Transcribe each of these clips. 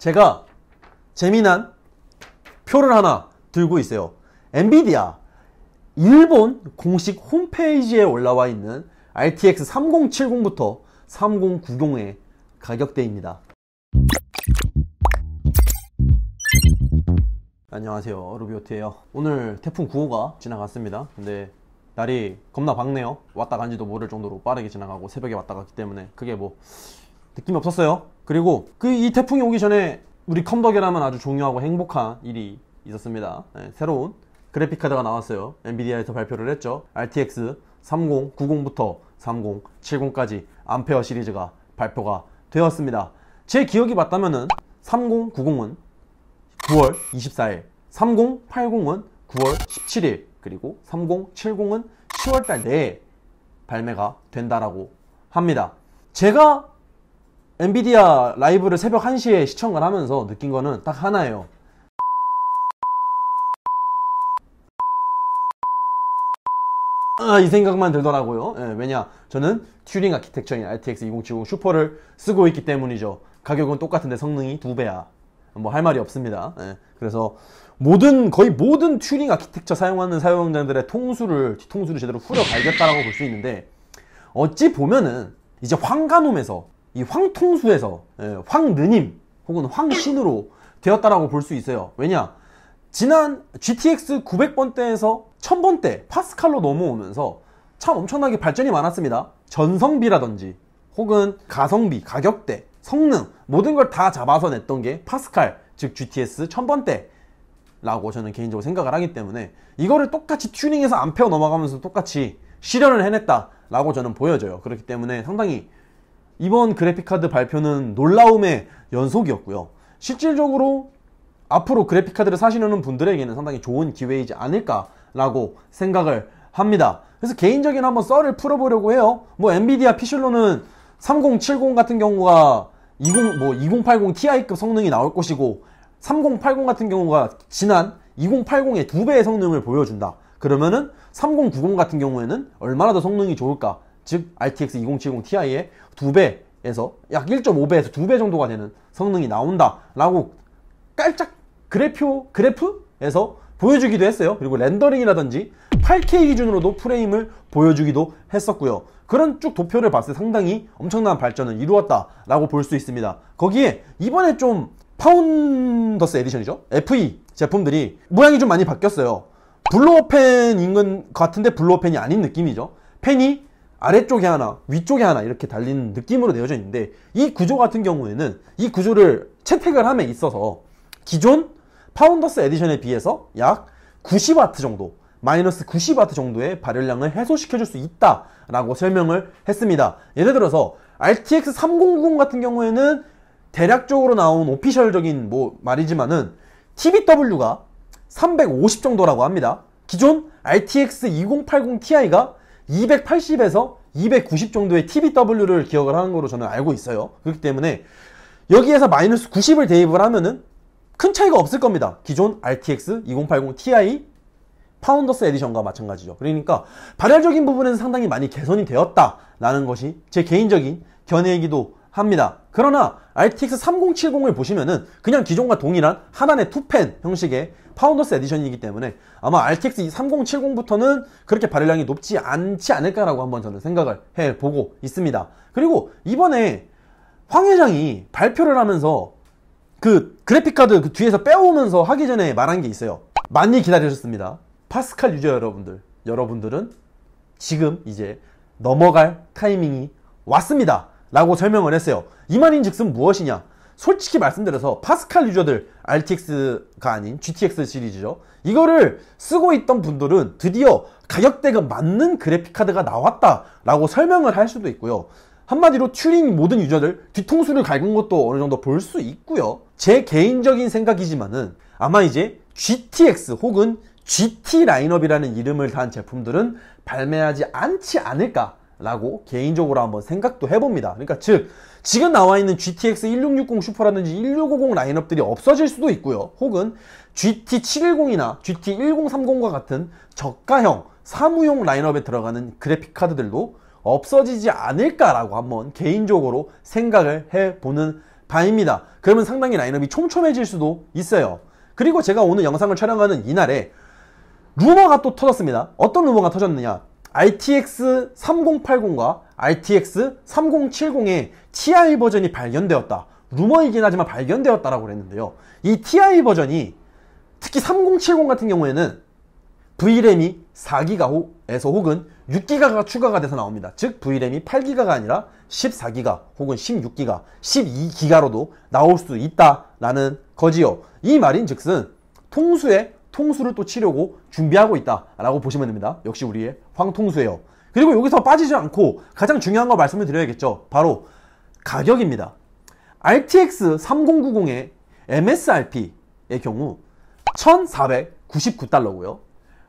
제가 재미난 표를 하나 들고 있어요. 엔비디아 일본 공식 홈페이지에 올라와 있는 RTX 3070부터 3090의 가격대입니다. 안녕하세요, 루비오트예요. 오늘 태풍 9호가 지나갔습니다. 근데 날이 겁나 밝네요. 왔다 간지도 모를 정도로 빠르게 지나가고 새벽에 왔다 갔기 때문에 크게 뭐 느낌이 없었어요. 그리고 이 태풍이 오기 전에 우리 컴덕이라면 아주 중요하고 행복한 일이 있었습니다. 새로운 그래픽카드가 나왔어요. 엔비디아에서 발표를 했죠. RTX 3090부터 3070까지 암페어 시리즈가 발표가 되었습니다. 제 기억이 맞다면은 3090은 9월 24일, 3080은 9월 17일, 그리고 3070은 10월달 내에 발매가 된다라고 합니다. 제가 엔비디아 라이브를 새벽 1시에 시청을 하면서 느낀 거는 딱 하나예요. 이 생각만 들더라고요. 왜냐, 저는 튜링 아키텍처인 RTX 2070 슈퍼를 쓰고 있기 때문이죠. 가격은 똑같은데 성능이 2배야. 뭐 할 말이 없습니다. 그래서 거의 모든 튜링 아키텍처 사용하는 사용자들의 뒤통수를 제대로 후려갈겼다라고 볼 수 있는데, 어찌 보면은 이제 황가놈에서 이 황통수에서 황느님 혹은 황신으로 되었다라고 볼 수 있어요. 왜냐, 지난 GTX 900번대에서 1000번대 파스칼로 넘어오면서 참 엄청나게 발전이 많았습니다. 전성비라든지 혹은 가성비, 가격대, 성능 모든 걸 다 잡아서 냈던 게 파스칼, 즉 GTX 1000번대 라고 저는 개인적으로 생각을 하기 때문에 이거를 똑같이 튜닝해서 암페어 넘어가면서 똑같이 실현을 해냈다 라고 저는 보여져요. 그렇기 때문에 상당히 이번 그래픽카드 발표는 놀라움의 연속이었고요. 실질적으로 앞으로 그래픽카드를 사시려는 분들에게는 상당히 좋은 기회이지 않을까 라고 생각을 합니다. 그래서 개인적인 한번 썰을 풀어보려고 해요. 뭐 엔비디아 피셜로는 3070 같은 경우가 2080 Ti급 성능이 나올 것이고, 3080 같은 경우가 지난 2080의 2배의 성능을 보여준다. 그러면은 3090 같은 경우에는 얼마나 더 성능이 좋을까? 즉 RTX 2070 Ti의 2배에서 약 1.5배에서 2배 정도가 되는 성능이 나온다 라고 깔짝 그래프에서 보여주기도 했어요. 그리고 렌더링이라든지 8K 기준으로도 프레임을 보여주기도 했었고요. 그런 쭉 도표를 봤을 때 상당히 엄청난 발전을 이루었다라고 볼 수 있습니다. 거기에 이번에 좀 파운더스 에디션이죠, FE 제품들이 모양이 좀 많이 바뀌었어요. 블로어 펜인 것 같은데 블로어 펜이 아닌 느낌이죠. 펜이 아래쪽에 하나, 위쪽에 하나 이렇게 달린 느낌으로 되어져 있는데, 이 구조 같은 경우에는 이 구조를 채택을 함에 있어서 기존 파운더스 에디션에 비해서 약 90W 정도, 마이너스 90W 정도의 발열량을 해소시켜줄 수 있다라고 설명을 했습니다. 예를 들어서 RTX 3090 같은 경우에는 대략적으로 나온 오피셜적인 말이지만은 TBW가 350 정도라고 합니다. 기존 RTX 2080 Ti가 280에서 290 정도의 TBW를 기억을 하는 거로 저는 알고 있어요. 그렇기 때문에 여기에서 마이너스 90을 대입을 하면은 큰 차이가 없을 겁니다. 기존 RTX 2080 Ti 파운더스 에디션과 마찬가지죠. 그러니까 발열적인 부분에서 상당히 많이 개선이 되었다라는 것이 제 개인적인 견해이기도 합니다. 그러나 RTX 3070을 보시면은 그냥 기존과 동일한 하나의 투펜 형식의 파운더스 에디션이기 때문에 아마 RTX 3070부터는 그렇게 발열량이 높지 않지 않을까라고 한번 저는 생각을 해보고 있습니다. 그리고 이번에 황 회장이 발표를 하면서 그 그래픽카드 그 뒤에서 빼오면서 하기 전에 말한 게 있어요. 많이 기다리셨습니다. 파스칼 유저 여러분들은 지금 이제 넘어갈 타이밍이 왔습니다 라고 설명을 했어요. 이 말인즉슨 무엇이냐, 솔직히 말씀드려서 파스칼 유저들, RTX가 아닌 GTX 시리즈죠, 이거를 쓰고 있던 분들은 드디어 가격대가 맞는 그래픽카드가 나왔다 라고 설명을 할 수도 있고요. 한마디로 튜링 모든 유저들 뒤통수를 갈군 것도 어느 정도 볼 수 있고요. 제 개인적인 생각이지만은 아마 이제 GTX 혹은 GT 라인업이라는 이름을 단 제품들은 발매하지 않지 않을까 라고 개인적으로 한번 생각도 해봅니다. 그러니까 즉 지금 나와 있는 GTX 1660 슈퍼라든지 1650 라인업들이 없어질 수도 있고요. 혹은 GT710이나 GT1030과 같은 저가형 사무용 라인업에 들어가는 그래픽 카드들도 없어지지 않을까라고 한번 개인적으로 생각을 해보는 바입니다. 그러면 상당히 라인업이 촘촘해질 수도 있어요. 그리고 제가 오늘 영상을 촬영하는 이날에 루머가 또 터졌습니다. 어떤 루머가 터졌느냐, RTX 3080과 RTX 3070의 TI 버전이 발견되었다. 루머이긴 하지만 발견되었다라고 그랬는데요. 이 TI 버전이 특히 3070 같은 경우에는 VRAM이 4기가에서 혹은 6기가가 추가가 돼서 나옵니다. 즉 VRAM이 8기가가 아니라 14기가 혹은 16기가, 12기가로도 나올 수 있다라는 거지요. 이 말인즉슨 통수를 또 치려고 준비하고 있다라고 보시면 됩니다. 역시 우리의 황통수예요. 그리고 여기서 빠지지 않고 가장 중요한 거 말씀을 드려야겠죠. 바로 가격입니다. RTX 3090의 MSRP의 경우 1,499달러고요.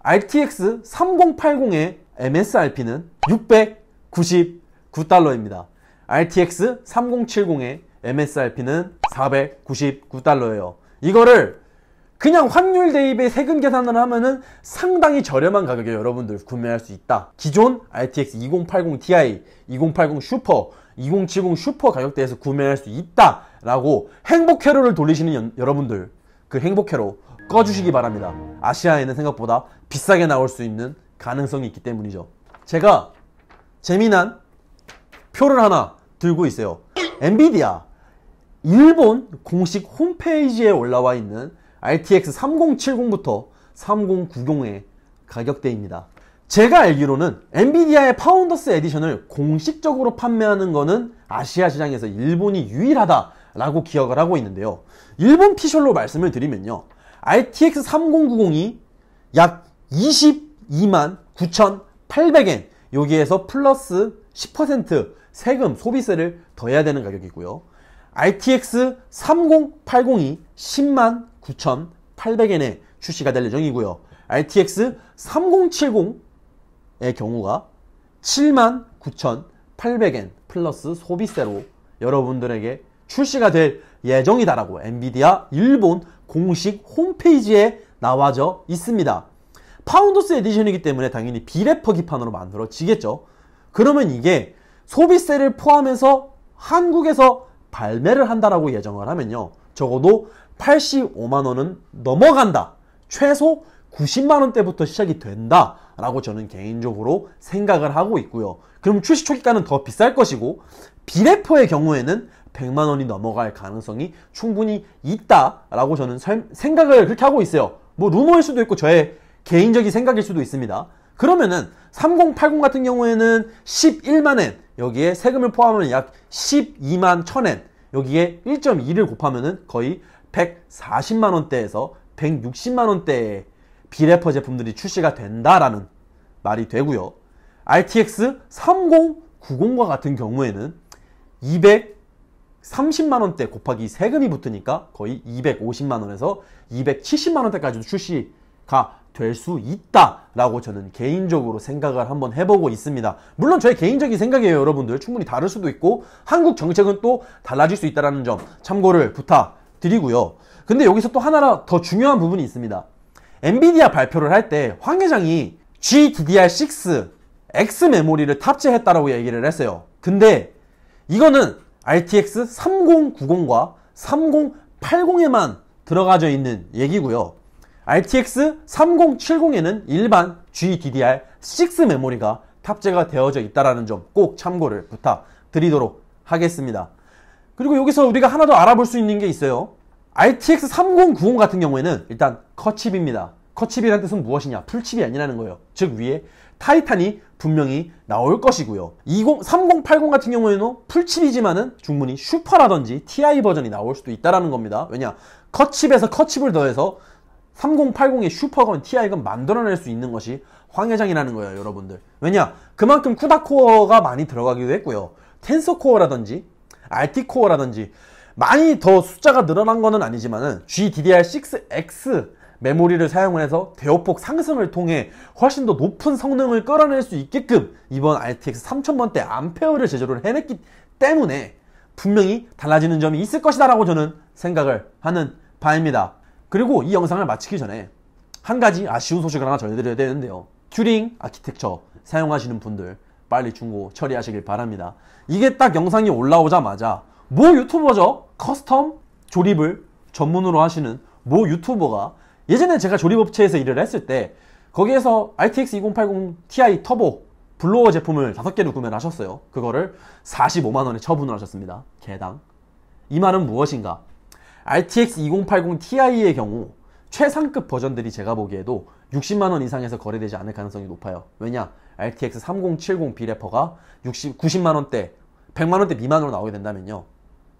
RTX 3080의 MSRP는 699달러입니다. RTX 3070의 MSRP는 499달러예요. 이거를 그냥 환율 대입에 세금 계산을 하면은 상당히 저렴한 가격에 여러분들 구매할 수 있다. 기존 RTX 2080 Ti, 2080 슈퍼, 2070 슈퍼 가격대에서 구매할 수 있다 라고 행복회로를 돌리시는 여러분들, 그 행복회로 꺼주시기 바랍니다. 아시아에는 생각보다 비싸게 나올 수 있는 가능성이 있기 때문이죠. 제가 재미난 표를 하나 들고 있어요. 엔비디아 일본 공식 홈페이지에 올라와 있는 RTX 3070부터 3090의 가격대입니다. 제가 알기로는 엔비디아의 파운더스 에디션을 공식적으로 판매하는 거는 아시아 시장에서 일본이 유일하다라고 기억을 하고 있는데요. 일본 피셜로 말씀을 드리면요, RTX 3090이 약 22만 9,800엔, 여기에서 플러스 10% 세금, 소비세를 더해야 되는 가격이고요. RTX 3080이 10만 9,800엔에 출시가 될 예정이고요. RTX 3070의 경우가 7만 9,800엔 플러스 소비세로 여러분들에게 출시가 될 예정이다라고 엔비디아 일본 공식 홈페이지에 나와져 있습니다. 파운더스 에디션이기 때문에 당연히 비래퍼기판으로 만들어지겠죠. 그러면 이게 소비세를 포함해서 한국에서 발매를 한다라고 예정을 하면요, 적어도 85만원은 넘어간다, 최소 90만원대부터 시작이 된다 라고 저는 개인적으로 생각을 하고 있고요. 그럼 출시 초기가는 더 비쌀 것이고, 비래퍼의 경우에는 100만원이 넘어갈 가능성이 충분히 있다 라고 저는 생각을 그렇게 하고 있어요. 뭐 루머일 수도 있고 저의 개인적인 생각일 수도 있습니다. 그러면은 3080 같은 경우에는 11만엔, 여기에 세금을 포함하면 약 12만 1000엔, 여기에 1.2를 곱하면은 거의 140만원대에서 160만원대의 비래퍼 제품들이 출시가 된다라는 말이 되고요. RTX 3090과 같은 경우에는 230만원대 곱하기 세금이 붙으니까 거의 250만원에서 270만원대까지도 출시가 될 수 있다라고 저는 개인적으로 생각을 한번 해보고 있습니다. 물론 저의 개인적인 생각이에요. 여러분들 충분히 다를 수도 있고 한국 정책은 또 달라질 수 있다는 점 참고를 부탁드리고요. 근데 여기서 또 하나 더 중요한 부분이 있습니다. 엔비디아 발표를 할 때 황 회장이 GDDR6 X 메모리를 탑재했다라고 얘기를 했어요. 근데 이거는 RTX 3090과 3080에만 들어가져 있는 얘기고요. RTX 3070에는 일반 GDDR6 메모리가 탑재가 되어져 있다는 점 꼭 참고를 부탁드리도록 하겠습니다. 그리고 여기서 우리가 하나 더 알아볼 수 있는 게 있어요. RTX 3090 같은 경우에는 일단 컷칩입니다. 컷칩이라는 뜻은 무엇이냐? 풀칩이 아니라는 거예요. 즉 위에 타이탄이 분명히 나올 것이고요. 3080 같은 경우에는 풀칩이지만은 충분히 슈퍼라든지 TI 버전이 나올 수도 있다는 겁니다. 왜냐? 컷칩에서 컷칩을 더해서 3080의 슈퍼건 TI건 만들어낼 수 있는 것이 황 회장이라는 거예요, 여러분들. 왜냐? 그만큼 쿠다코어가 많이 들어가기도 했고요. 텐서코어라든지 RT코어라든지 많이 더 숫자가 늘어난 거는 아니지만은 GDDR6X 메모리를 사용을 해서 대역폭 상승을 통해 훨씬 더 높은 성능을 끌어낼 수 있게끔 이번 RTX 3000번대 암페어를 제조를 해냈기 때문에 분명히 달라지는 점이 있을 것이다 라고 저는 생각을 하는 바입니다. 그리고 이 영상을 마치기 전에 한 가지 아쉬운 소식을 하나 전해드려야 되는데요. 튜링 아키텍처 사용하시는 분들 빨리 중고 처리하시길 바랍니다. 이게 딱 영상이 올라오자마자 뭐 유튜버죠? 커스텀 조립을 전문으로 하시는 모 유튜버가 예전에 제가 조립업체에서 일을 했을 때 거기에서 RTX 2080 Ti 터보 블로어 제품을 5개를 구매를 하셨어요. 그거를 45만원에 처분을 하셨습니다. 개당. 이 말은 무엇인가? RTX 2080 Ti의 경우 최상급 버전들이 제가 보기에도 60만원 이상에서 거래되지 않을 가능성이 높아요. 왜냐? RTX 3070 비래퍼가 90만원대, 100만원대 미만으로 나오게 된다면요.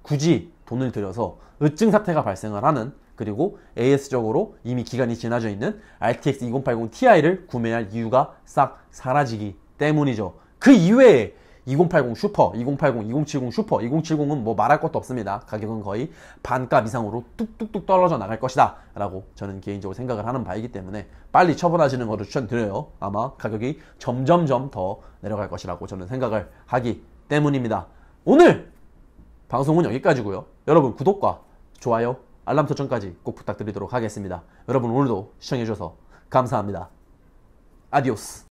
굳이 돈을 들여서 으증 사태가 발생을 하는, 그리고 AS적으로 이미 기간이 지나져 있는 RTX 2080 Ti를 구매할 이유가 싹 사라지기 때문이죠. 그 이외에 2080 슈퍼, 2080, 2070 슈퍼, 2070은 뭐 말할 것도 없습니다. 가격은 거의 반값 이상으로 뚝뚝뚝 떨어져 나갈 것이다 라고 저는 개인적으로 생각을 하는 바이기 때문에 빨리 처분하시는 것을 추천드려요. 아마 가격이 점점점 더 내려갈 것이라고 저는 생각을 하기 때문입니다. 오늘 방송은 여기까지고요. 여러분 구독과 좋아요, 알람 설정까지 꼭 부탁드리도록 하겠습니다. 여러분 오늘도 시청해주셔서 감사합니다. 아디오스.